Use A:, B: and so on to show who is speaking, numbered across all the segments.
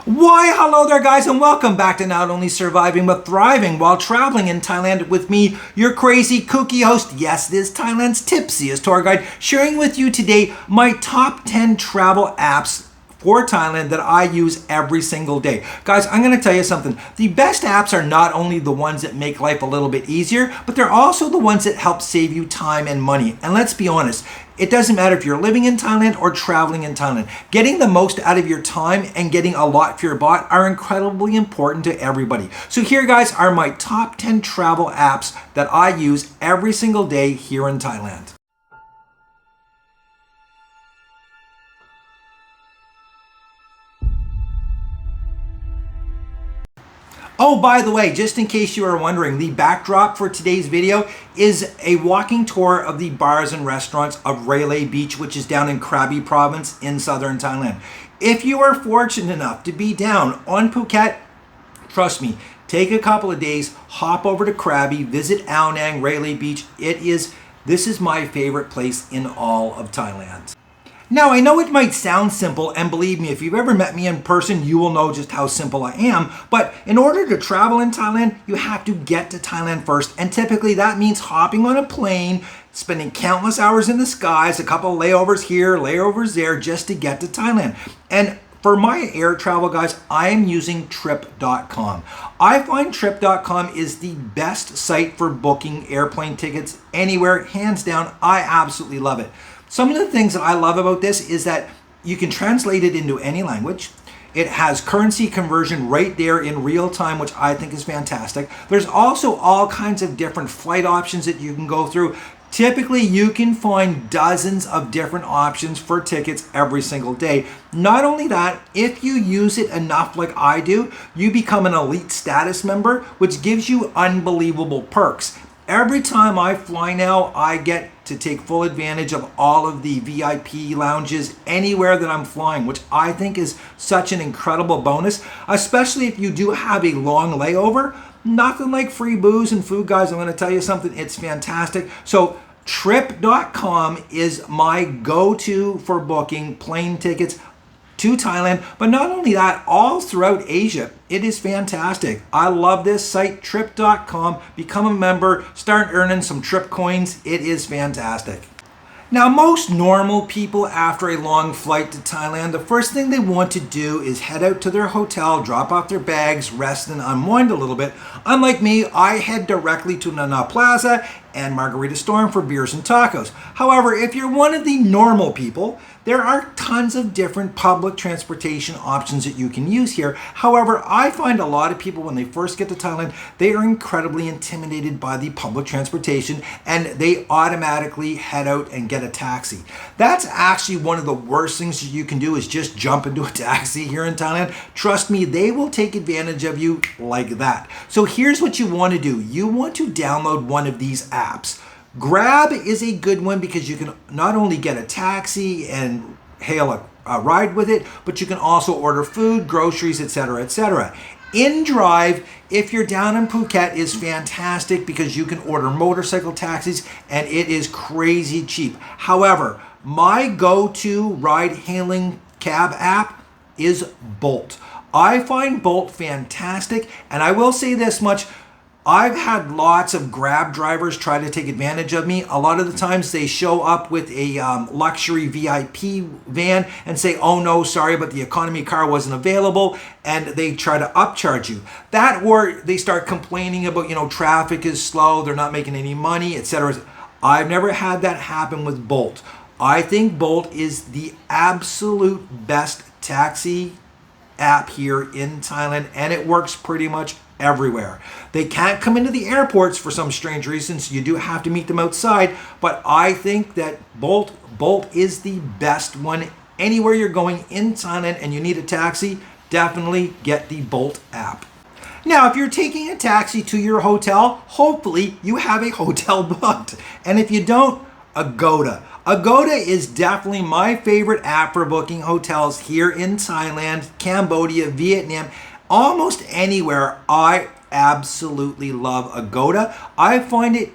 A: Why, hello there guys, and welcome back to Not Only Surviving But Thriving While Traveling in Thailand with me, your crazy kooky host. Yes, this is Thailand's tipsiest tour guide, sharing with you today my top 10 travel apps for Thailand that I use every single day. Guys, I'm going to tell you something. The best apps are not only the ones that make life a little bit easier, but they're also the ones that help save you time and money. And let's be honest, it doesn't matter if you're living in Thailand or traveling in Thailand. Getting the most out of your time and getting a lot for your buck are incredibly important to everybody. So here, guys, are my top 10 travel apps that I use every single day here in Thailand. Oh, by the way, just in case you are wondering, the backdrop for today's video is a walking tour of the bars and restaurants of Railay Beach, which is down in Krabi province in southern Thailand. If you are fortunate enough to be down on Phuket, trust me, take a couple of days, hop over to Krabi, visit Ao Nang, Railay Beach. This is my favorite place in all of Thailand. Now, I know it might sound simple, and believe me, if you've ever met me in person, you will know just how simple I am. But in order to travel in Thailand, you have to get to Thailand first. And typically that means hopping on a plane, spending countless hours in the skies, a couple of layovers here, layovers there, just to get to Thailand. And for my air travel, guys, I am using Trip.com. I find Trip.com is the best site for booking airplane tickets anywhere, hands down. I absolutely love it. Some of the things that I love about this is that you can translate it into any language. It has currency conversion right there in real time, which I think is fantastic. There's also all kinds of different flight options that you can go through. Typically, you can find dozens of different options for tickets every single day. Not only that, if you use it enough like I do, you become an elite status member, which gives you unbelievable perks. Every time I fly now, I get to take full advantage of all of the VIP lounges anywhere that I'm flying, which I think is such an incredible bonus, especially if you do have a long layover. Nothing like free booze and food, guys. I'm going to tell you something. It's fantastic. So Trip.com is my go-to for booking plane tickets to Thailand, but not only that, all throughout Asia. It is fantastic. I love this site, Trip.com. Become a member, start earning some Trip coins. It is fantastic. Now, most normal people after a long flight to Thailand, the first thing they want to do is head out to their hotel, drop off their bags, rest and unwind a little bit. Unlike me, I head directly to Nana Plaza and Margarita Storm for beers and tacos. However, if you're one of the normal people, there are tons of different public transportation options that you can use here. However, I find a lot of people when they first get to Thailand, they are incredibly intimidated by the public transportation and they automatically head out and get a taxi. That's actually one of the worst things that you can do is just jump into a taxi here in Thailand. Trust me, they will take advantage of you like that. So here's what you want to do. You want to download one of these apps. Grab is a good one because you can not only get a taxi and hail a ride with it, but you can also order food, groceries, etc., etc. InDrive, if you're down in Phuket, is fantastic because you can order motorcycle taxis and it is crazy cheap. However, my go-to ride-hailing cab app is Bolt. I find Bolt fantastic, and I will say this much. I've had lots of Grab drivers try to take advantage of me. A lot of the times they show up with a luxury VIP van and say, oh no, sorry, but the economy car wasn't available, and they try to upcharge you. That, or they start complaining about, traffic is slow, they're not making any money, etc. I've never had that happen with Bolt. I think Bolt is the absolute best taxi app here in Thailand, and it works pretty much everywhere. They can't come into the airports for some strange reasons. You do have to meet them outside, but I think that Bolt is the best one. Anywhere you're going in Thailand and you need a taxi, definitely get the Bolt app. Now, if you're taking a taxi to your hotel, hopefully you have a hotel booked. And if you don't, Agoda. Agoda is definitely my favorite app for booking hotels here in Thailand, Cambodia, Vietnam, almost anywhere. I absolutely love Agoda. I find it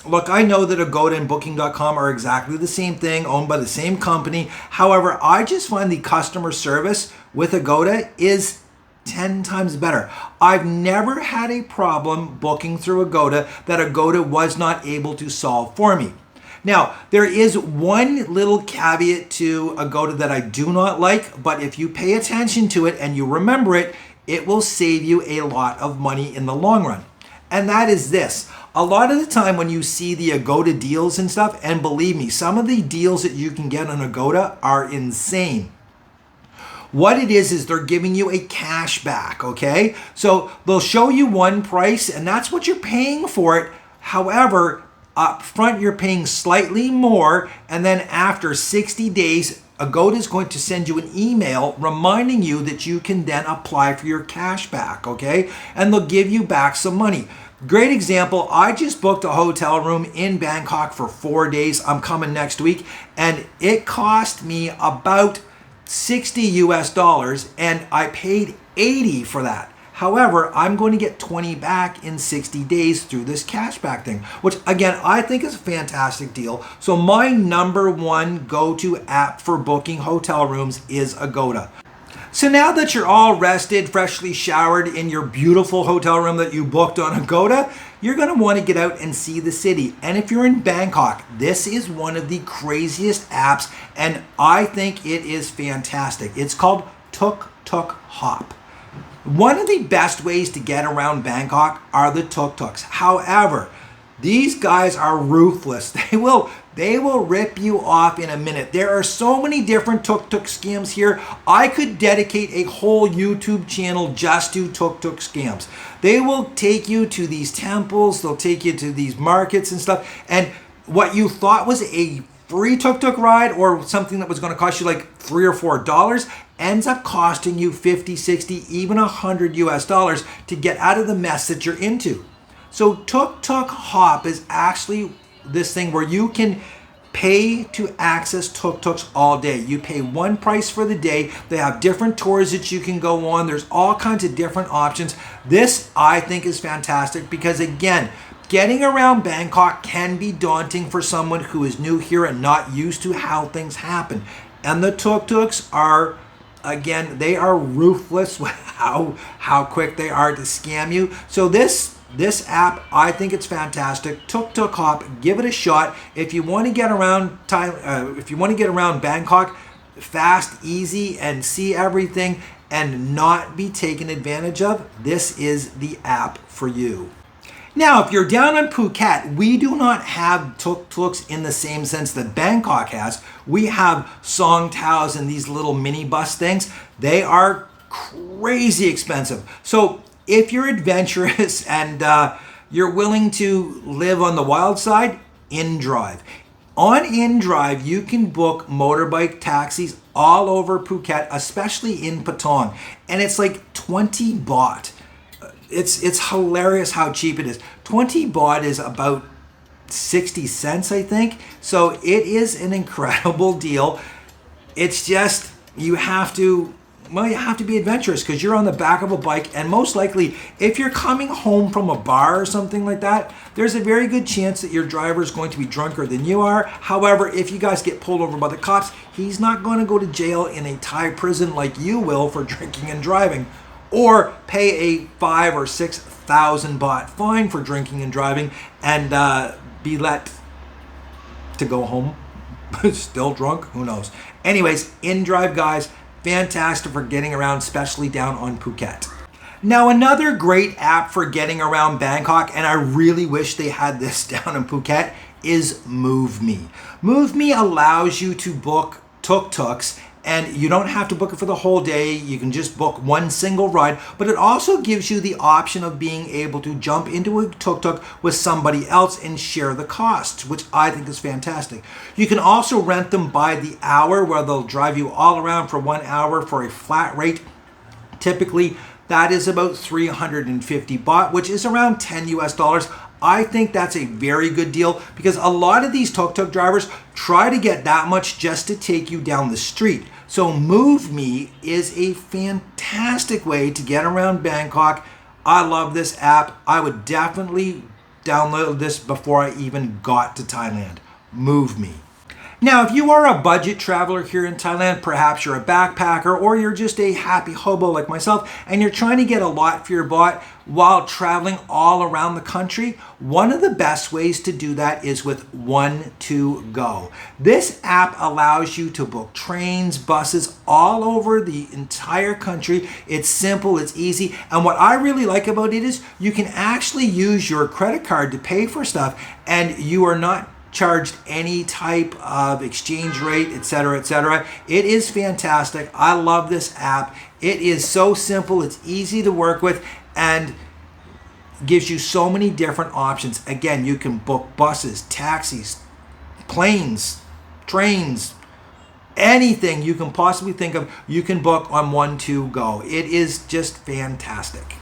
A: Look, I know that Agoda and Booking.com are exactly the same thing, owned by the same company. However, I just find the customer service with Agoda is 10 times better. I've never had a problem booking through Agoda that Agoda was not able to solve for me. Now, there is one little caveat to Agoda that I do not like, but if you pay attention to it and you remember it, it will save you a lot of money in the long run. And that is this. A lot of the time when you see the Agoda deals and stuff, and believe me, some of the deals that you can get on Agoda are insane. What it is they're giving you a cash back, okay? So they'll show you one price and that's what you're paying for it. However, up front you're paying slightly more, and then after 60 days, Agoda is going to send you an email reminding you that you can then apply for your cash back, okay? And they'll give you back some money. Great example, I just booked a hotel room in Bangkok for 4 days. I'm coming next week, and it cost me about $60 and I paid $80 for that. However, I'm going to get $20 back in 60 days through this cashback thing, which again, I think is a fantastic deal. So my number one go-to app for booking hotel rooms is Agoda. So now that you're all rested, freshly showered in your beautiful hotel room that you booked on Agoda, you're going to want to get out and see the city. And if you're in Bangkok, this is one of the craziest apps, and I think it is fantastic. It's called Tuk Tuk Hop. One of the best ways to get around Bangkok are the tuk-tuks. However, these guys are ruthless. They will rip you off in a minute. There are so many different tuk-tuk scams here. I could dedicate a whole YouTube channel just to tuk-tuk scams. They will take you to these temples, they'll take you to these markets and stuff, and what you thought was a free tuk-tuk ride or something that was going to cost you like $3 or $4 ends up costing you 50, 60, even $100 to get out of the mess that you're into. So Tuk Tuk Hop is actually this thing where you can pay to access tuk-tuks all day. You pay one price for the day. They have different tours that you can go on. There's all kinds of different options. This, I think, is fantastic because, again, getting around Bangkok can be daunting for someone who is new here and not used to how things happen. And the tuk-tuks are, again, they are ruthless with how quick they are to scam you. So this app, I think it's fantastic. Tuk Tuk Hop, give it a shot. If you want to get around Bangkok fast, easy, and see everything and not be taken advantage of, this is the app for you. Now, if you're down in Phuket, we do not have tuk-tuks in the same sense that Bangkok has. We have song taos and these little mini bus things. They are crazy expensive. So if you're adventurous and you're willing to live on the wild side, InDrive. On InDrive, you can book motorbike taxis all over Phuket, especially in Patong. And it's like 20 baht. It's hilarious how cheap it is. 20 baht is about 60 cents, I think. So it is an incredible deal. It's just, you have to be adventurous because you're on the back of a bike, and most likely if you're coming home from a bar or something like that, there's a very good chance that your driver is going to be drunker than you are. However, if you guys get pulled over by the cops, he's not going to go to jail in a Thai prison like you will for drinking and driving, or pay a 5,000 or 6,000 baht fine for drinking and driving and be let to go home still drunk. Who knows? Anyways, InDrive, guys, fantastic for getting around, especially down on Phuket. Now, another great app for getting around Bangkok, and I really wish they had this down in Phuket, is MoveMe. MoveMe allows you to book tuk-tuks, and you don't have to book it for the whole day. You can just book one single ride, but it also gives you the option of being able to jump into a tuk-tuk with somebody else and share the costs, which I think is fantastic. You can also rent them by the hour, where they'll drive you all around for 1 hour for a flat rate. Typically, that is about 350 baht, which is around $10. I think that's a very good deal because a lot of these tuk-tuk drivers try to get that much just to take you down the street. So MoveMe is a fantastic way to get around Bangkok. I love this app. I would definitely download this before I even got to Thailand. MoveMe. Now, if you are a budget traveler here in Thailand, perhaps you're a backpacker or you're just a happy hobo like myself, and you're trying to get a lot for your butt while traveling all around the country, one of the best ways to do that is with One2Go. This app allows you to book trains, buses all over the entire country. It's simple, it's easy, and what I really like about it is you can actually use your credit card to pay for stuff, and you are not charged any type of exchange rate, etc., etc. It is fantastic. I love this app. It is so simple, it's easy to work with, and gives you so many different options. Again, you can book buses, taxis, planes, trains, anything you can possibly think of, you can book on One2Go. It is just fantastic.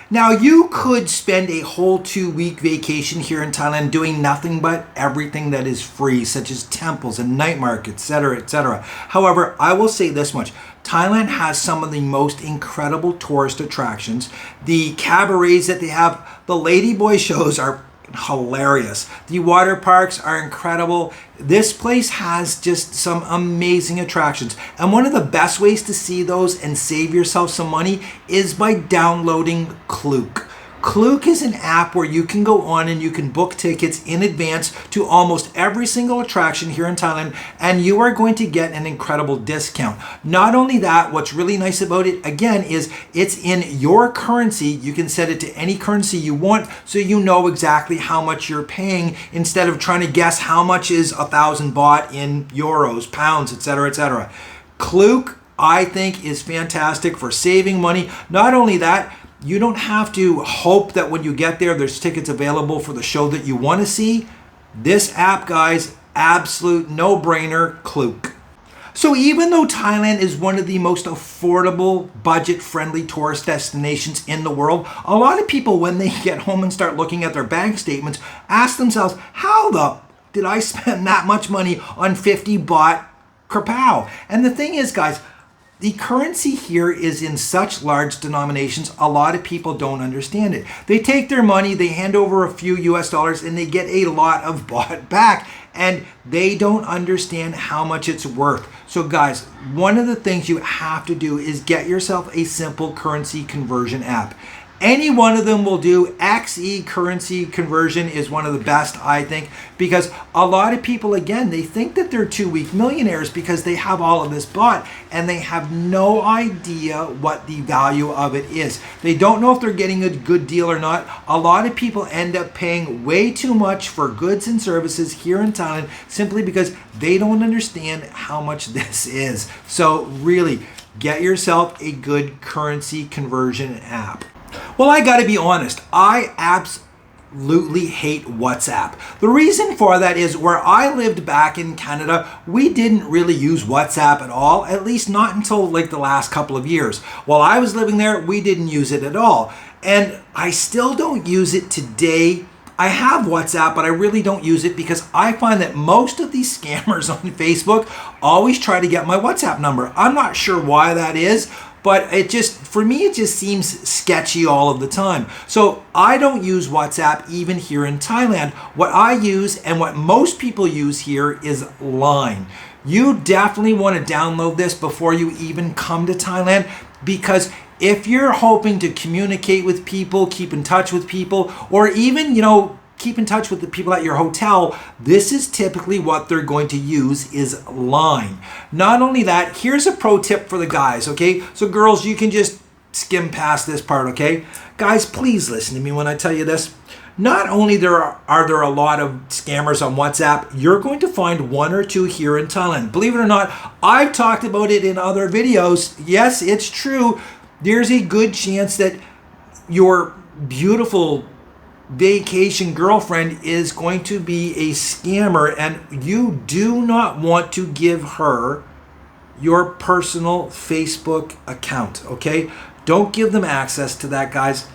A: Now, you could spend a whole 2-week vacation here in Thailand doing nothing but everything that is free, such as temples and night markets, etc., etc. However, I will say this much. Thailand has some of the most incredible tourist attractions. The cabarets that they have, the ladyboy shows are hilarious. The water parks are incredible. This place has just some amazing attractions. And one of the best ways to see those and save yourself some money is by downloading Klook. Klook is an app where you can go on and you can book tickets in advance to almost every single attraction here in Thailand, and you are going to get an incredible discount. Not only that, what's really nice about it, again, is it's in your currency. You can set it to any currency you want, so you know exactly how much you're paying instead of trying to guess how much is 1,000 baht in euros, pounds, etc., etc. Klook, I think, is fantastic for saving money. Not only that, you don't have to hope that when you get there, there's tickets available for the show that you want to see. This app, guys, absolute no-brainer, Klook. So even though Thailand is one of the most affordable, budget-friendly tourist destinations in the world, a lot of people, when they get home and start looking at their bank statements, ask themselves, how the did I spend that much money on 50 baht krapow? And the thing is, guys, the currency here is in such large denominations, a lot of people don't understand it. They take their money, they hand over a few US dollars, and they get a lot of baht back, and they don't understand how much it's worth. So guys, one of the things you have to do is get yourself a simple currency conversion app. Any one of them will do. XE currency conversion is one of the best, I think, because a lot of people, again, they think that they're 2-week millionaires because they have all of this baht and they have no idea what the value of it is. They don't know if they're getting a good deal or not. A lot of people end up paying way too much for goods and services here in Thailand simply because they don't understand how much this is. So really, get yourself a good currency conversion app. Well, I gotta be honest, I absolutely hate WhatsApp. The reason for that is where I lived back in Canada, we didn't really use WhatsApp at all, at least not until like the last couple of years. While I was living there, we didn't use it at all. And I still don't use it today. I have WhatsApp, but I really don't use it because I find that most of these scammers on Facebook always try to get my WhatsApp number. I'm not sure why that is, but it just, for me, it just seems sketchy all of the time. So I don't use WhatsApp even here in Thailand. What I use and what most people use here is Line. You definitely want to download this before you even come to Thailand, because if you're hoping to communicate with people, keep in touch with people, or even, keep in touch with the people at your hotel, this is typically what they're going to use is Line. Not only that, here's a pro tip for the guys, okay? So girls, you can just skim past this part, okay? Guys, please listen to me when I tell you this. Not only are there a lot of scammers on WhatsApp, you're going to find one or two here in Thailand. Believe it or not, I've talked about it in other videos. Yes, it's true. There's a good chance that your beautiful vacation girlfriend is going to be a scammer, and you do not want to give her your personal Facebook account, okay? Don't give them access to that, guys.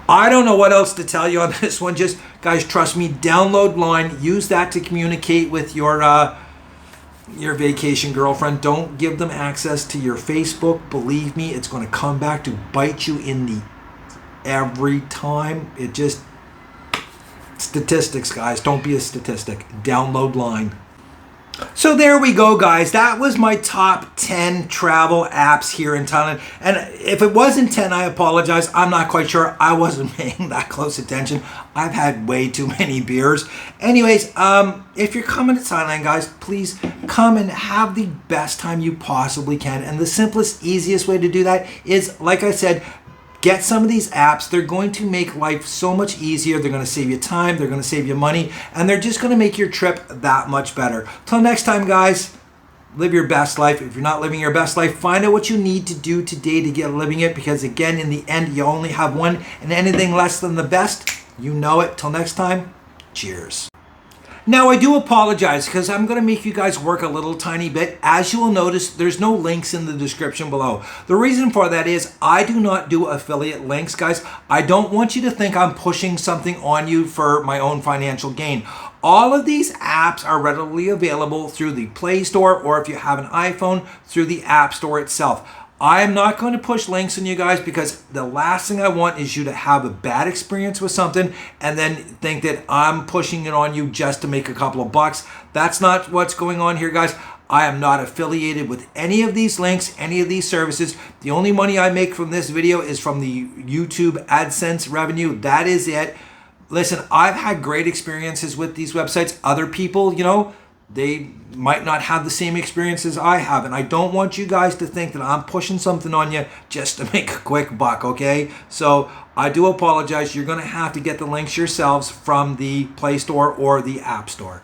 A: I don't know what else to tell you on this one. Just, guys, trust me, download Line. Use that to communicate with your vacation girlfriend. Don't give them access to your Facebook. Believe me, it's going to come back to bite you in the every time. Statistics, guys. Don't be a statistic. Download line. So there we go, guys. That was my top 10 travel apps here in Thailand. And if it wasn't 10, I apologize. I'm not quite sure. I wasn't paying that close attention. I've had way too many beers. Anyways, if you're coming to Thailand, guys, please come and have the best time you possibly can. And the simplest, easiest way to do that is, like I said, get some of these apps. They're going to make life so much easier. They're going to save you time. They're going to save you money. And they're just going to make your trip that much better. Till next time, guys, live your best life. If you're not living your best life, find out what you need to do today to get living it. Because again, in the end, you only have one. And anything less than the best, you know it. Till next time, cheers. Now, I do apologize because I'm going to make you guys work a little tiny bit. As you will notice, there's no links in the description below. The reason for that is I do not do affiliate links, guys. I don't want you to think I'm pushing something on you for my own financial gain. All of these apps are readily available through the Play Store, or if you have an iPhone, through the App Store itself. I am not going to push links on you guys because the last thing I want is you to have a bad experience with something and then think that I'm pushing it on you just to make a couple of bucks. That's not what's going on here, guys. I am not affiliated with any of these links, any of these services. The only money I make from this video is from the YouTube AdSense revenue. That is it. Listen, I've had great experiences with these websites. Other people, you know, they might not have the same experience as I have. And I don't want you guys to think that I'm pushing something on you just to make a quick buck, okay? So I do apologize. You're going to have to get the links yourselves from the Play Store or the App Store.